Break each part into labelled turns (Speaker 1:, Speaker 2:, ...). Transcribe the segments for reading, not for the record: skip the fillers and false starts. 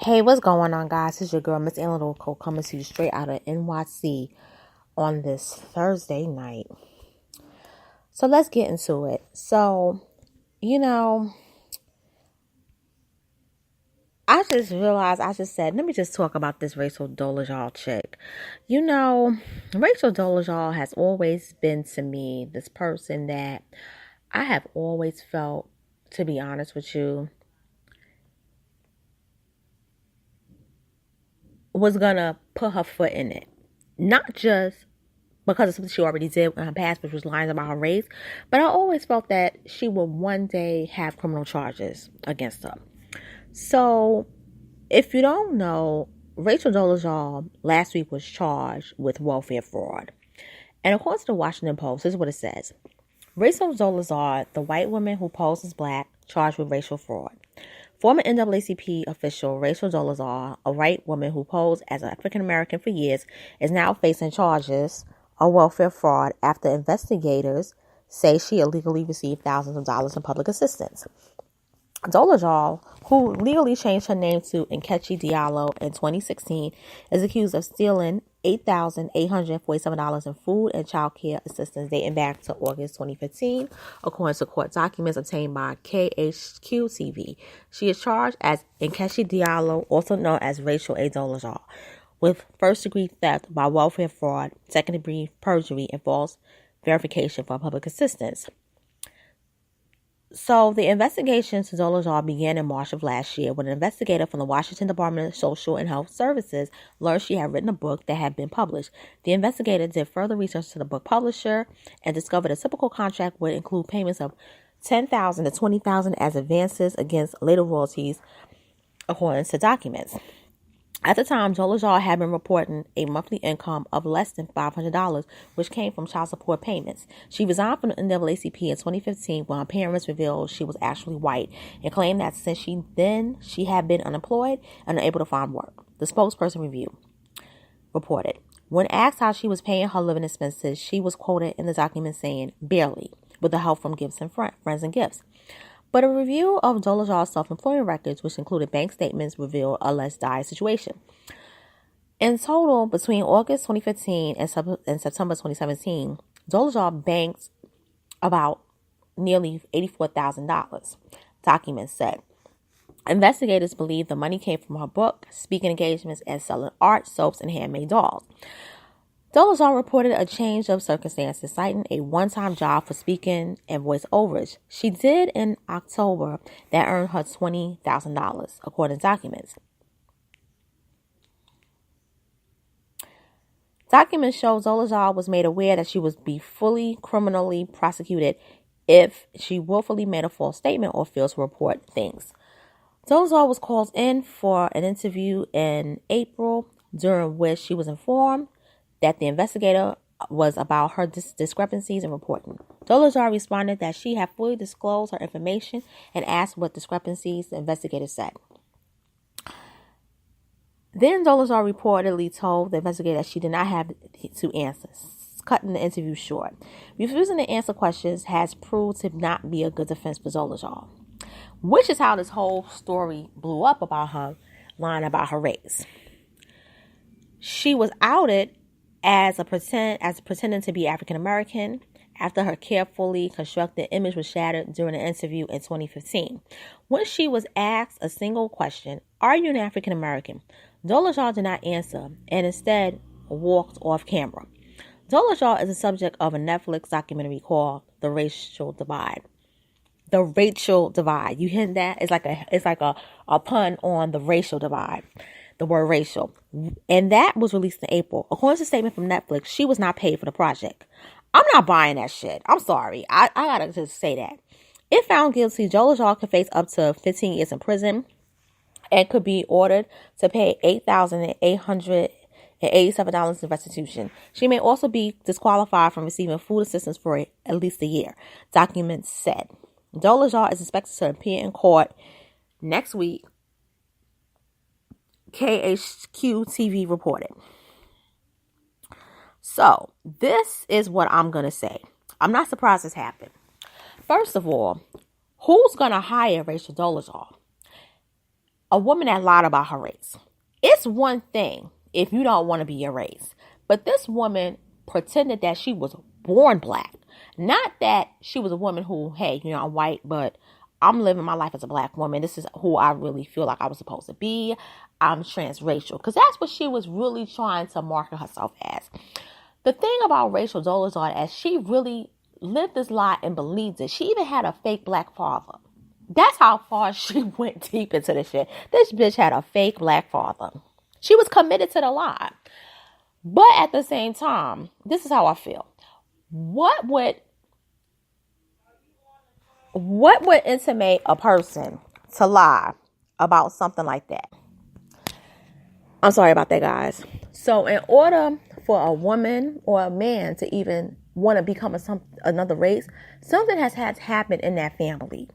Speaker 1: Hey, what's going on, guys? It's your girl, Miss Analytical, coming to you straight out of NYC on this Thursday night. So let's get into it. I just realized let me just talk about this Rachel Dolezal chick. Rachel Dolezal has always been to me this person that I have always felt, to be honest with you, was gonna put her foot in it. Not just because of something she already did in her past, which was lying about her race, but I always felt that she would one day have criminal charges against her. So, if you don't know, Rachel Dolezal last week was charged with welfare fraud. And according to the Washington Post, this is what it says. Rachel Dolezal, the white woman who posed as black, charged with racial fraud. Former NAACP official Rachel Dolezal, a white woman who posed as an African American for years, is now facing charges of welfare fraud after investigators say she illegally received thousands of dollars in public assistance. Dolezal, who legally changed her name to Nkechi Diallo in 2016, is accused of stealing $8,847 in food and child care assistance dating back to August 2015, according to court documents obtained by KHQ-TV. She is charged as Nkechi Diallo, also known as Rachel A. Dolezal, with first-degree theft by welfare fraud, second-degree perjury, and false verification for public assistance. So the investigation to Dolezal began in March of last year when an investigator from the Washington Department of Social and Health Services learned she had written a book that had been published. The investigator did further research to the book publisher and discovered a typical contract would include payments of $10,000 to $20,000 as advances against later royalties, according to documents. At the time, Dolezal had been reporting a monthly income of less than $500, which came from child support payments. She resigned from the NAACP in 2015 when her parents revealed she was actually white and claimed that since she had been unemployed and unable to find work. The spokesperson reported. When asked how she was paying her living expenses, she was quoted in the document saying, "barely, with the help from gifts and friends and gifts." But a review of Dolezal's self-employment records, which included bank statements, revealed a less dire situation. In total, between August 2015 and September 2017, Dolezal banked about nearly $84,000, documents said. Investigators believe the money came from her book, speaking engagements, and selling art, soaps, and handmade dolls. Dolezal reported a change of circumstances, citing a one-time job for speaking and voice overage she did in October that earned her $20,000, according to documents. Documents show Dolezal was made aware that she would be fully criminally prosecuted if she willfully made a false statement or failed to report things. Dolezal was called in for an interview in April, during which she was informed that the investigator was about her discrepancies in reporting. Dolezal responded that she had fully disclosed her information and asked what discrepancies the investigator said. Then Dolezal reportedly told the investigator that she did not have to answer, cutting the interview short. Refusing to answer questions has proved to not be a good defense for Dolezal, which is how this whole story blew up about her lying about her race. She was outed as pretending to be African American after her carefully constructed image was shattered during an interview in 2015. When she was asked a single question, "Are you an African American?" Dolezal did not answer and instead walked off camera. Dolezal is the subject of a Netflix documentary called The Racial Divide. The Racial Divide. You hear that? It's like a pun on the racial divide. The word racial. And that was released in April. According to a statement from Netflix, she was not paid for the project. I'm not buying that shit. I'm sorry. I gotta just say that. If found guilty, Dolezal could face up to 15 years in prison and could be ordered to pay $8,887 in restitution. She may also be disqualified from receiving food assistance for at least a year, documents said. Dolezal is expected to appear in court next week, KHQ-TV reported. So, this is what I'm going to say. I'm not surprised this happened. First of all, who's going to hire Rachel Dolezal? a woman that lied about her race. It's one thing if you don't want to be your race. But this woman pretended that she was born black. Not that she was a woman who, hey, I'm white, but I'm living my life as a black woman. This is who I really feel like I was supposed to be. I'm transracial. Because that's what she was really trying to market herself as. The thing about Rachel Dolezal is she really lived this lie and believed it. She even had a fake black father. That's how far she went deep into this shit. This bitch had a fake black father. She was committed to the lie. But at the same time, this is how I feel. What would intimate a person to lie about something like that? I'm sorry about that, guys. So in order for a woman or a man to even want to become another race, something has had to happen in that family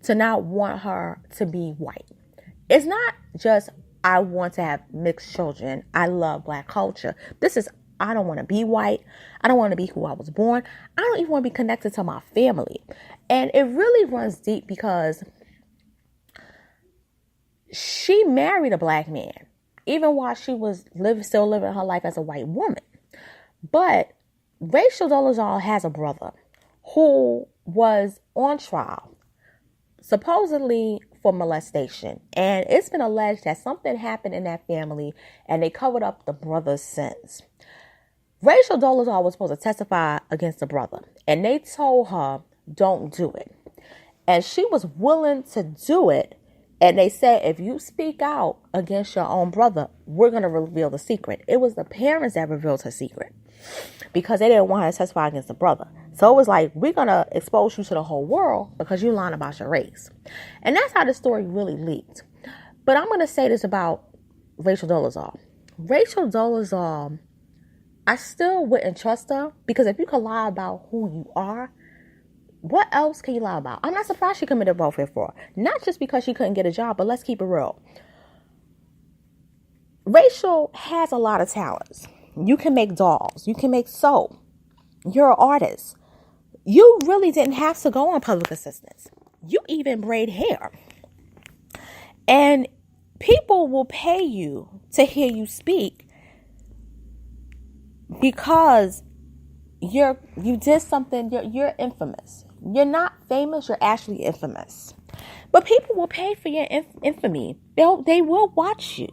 Speaker 1: to not want her to be white. It's not just, I want to have mixed children. I love black culture. This is, I don't want to be white. I don't want to be who I was born. I don't even want to be connected to my family. And it really runs deep because she married a black man, even while she was still living her life as a white woman. But Rachel Dolezal has a brother who was on trial, supposedly for molestation. And it's been alleged that something happened in that family and they covered up the brother's sins. Rachel Dolezal was supposed to testify against the brother, and they told her, don't do it. And she was willing to do it. And they said, if you speak out against your own brother, we're going to reveal the secret. It was the parents that revealed her secret because they didn't want her to testify against the brother. So it was like, we're going to expose you to the whole world because you lied about your race. And that's how the story really leaked. But I'm going to say this about Rachel Dolezal. Rachel Dolezal, I still wouldn't trust her because if you could lie about who you are, what else can you lie about? I'm not surprised she committed welfare fraud. Not just because she couldn't get a job, but let's keep it real. Rachel has a lot of talents. You can make dolls. You can make soap. You're an artist. You really didn't have to go on public assistance. You even braid hair. And people will pay you to hear you speak because you did something. You're infamous. You're not famous. You're actually infamous. But people will pay for your infamy. They will watch you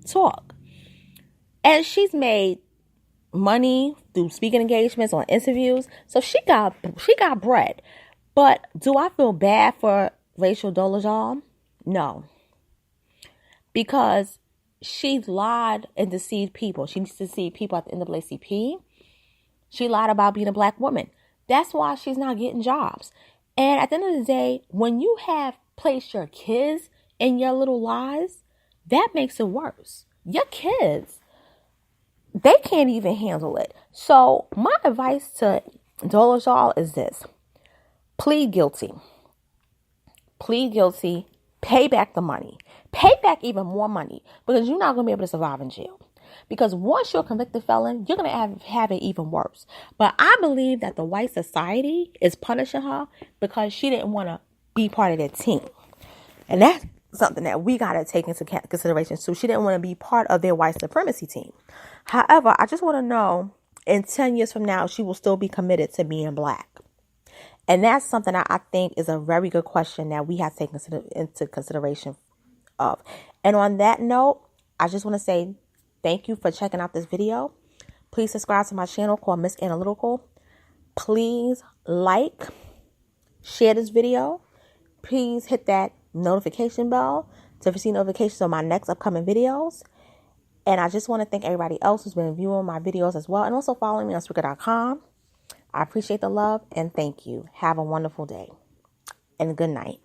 Speaker 1: talk. And she's made money through speaking engagements or interviews. So she got bread. But do I feel bad for Rachel Dolezal? No. Because she lied and deceived people. She deceived people at the NAACP. She lied about being a black woman. That's why she's not getting jobs. And at the end of the day, when you have placed your kids in your little lies, that makes it worse. Your kids, they can't even handle it. So my advice to Dolezal is this. Plead guilty. Plead guilty. Pay back the money. Pay back even more money because you're not going to be able to survive in jail. Because once you're a convicted felon, you're going to have it even worse. But I believe that the white society is punishing her because she didn't want to be part of their team. And that's something that we got to take into consideration too. She didn't want to be part of their white supremacy team. However, I just want to know, in 10 years from now, she will still be committed to being black. And that's something that I think is a very good question that we have to take into consideration of. And on that note, I just want to say thank you for checking out this video. Please subscribe to my channel called Miss Analytical. Please like, share this video. Please hit that notification bell to receive notifications on my next upcoming videos. And I just want to thank everybody else who's been viewing my videos as well. And also following me on Spreaker.com. I appreciate the love and thank you. Have a wonderful day and good night.